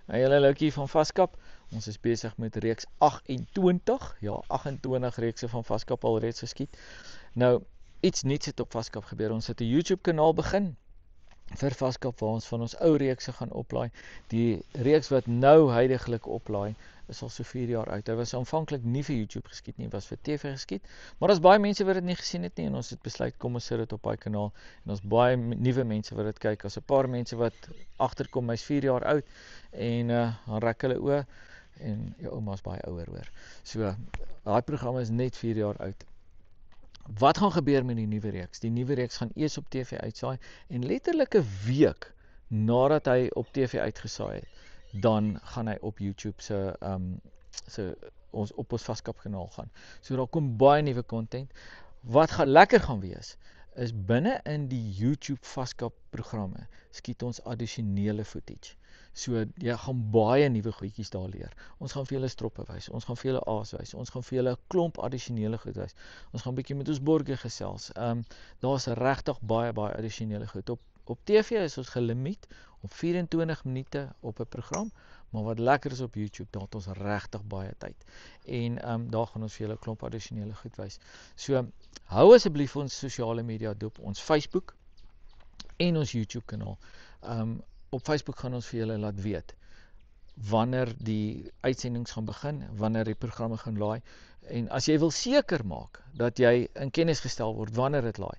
Julle luikie van Vaskap. Ons is besig met reeks 28. Ja, 28 reekse van Vaskap al reeds geskiet. Nou, iets niets het op Vaskap gebeur. Ons het 'n YouTube kanaal begin vir Vaskap waar ons van ons ou reekse gaan oplaai. Die reeks wat nou huidigelik oplaai is al so 4 jaar oud. Hy was aanvanklik nie vir YouTube geskiet nie, was vir TV geskiet. Maar daar's baie mense wat dit nie gesien het nie en ons het besluit kom ons sit dit op daai kanaal en ons baie nuwe mense wat dit kyk. Daar's 'n paar mense wat agterkom, hy's 4 jaar oud en dan rek hulle oë en jou ouma's baie ouer hoor. So daai program is net 4 jaar oud. Wat gaan gebeur met die nuwe reeks? Die nuwe reeks gaan eers op TV uitsaai en letterlik 'n week nadat hy op TV uitgesaai het, dan gaan hy op YouTube op ons Vaskap kanaal gaan. So daar kom baie nuwe content. Wat gaan lekker gaan wees is binne in die YouTube Vaskap programme skiet ons addisionele footage. So jy gaan baie nuwe goedjies daar leer. Ons gaan vir julle stroppe wys, ons gaan vir julle aas wys, ons gaan vir julle 'n klomp addisionele goed wys. Ons gaan 'n bietjie met ons borgie gesels. Daar's regtig baie addisionele goed. Op TV is ons gelimiet op 24 minute op 'n program, maar wat lekker is op YouTube, daar het ons regtig baie tyd. En daar gaan ons vir julle 'n klomp addisionele goed wys. So hou asseblief ons sosiale media dop, ons Facebook en ons YouTube kanaal. Op Facebook gaan ons vir julle laat weet wanneer die uitsendings gaan begin, wanneer die programme gaan laai. En as jy wil seker maak dat jy in kennis gestel word wanneer dit laai,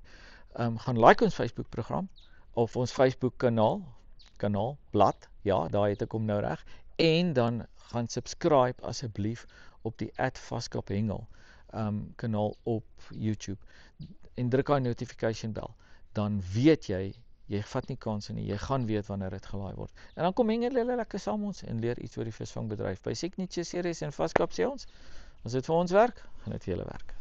gaan like ons Facebook program of ons Facebook kanaal, blad, ja, daar het ek hom nou reg, en dan gaan subscribe asseblief op die @vaskaphengel kanaal op YouTube en druk daai notification bell, dan weet jy vat nie kanse nie, jy gaan weet wanneer dit gelaai word. En dan kom hengel julle lekker saam ons en leer iets oor die visvangbedryf. By Signature Series en Vaskap sê ons dit vir ons werk, gaan dit vir julle werk.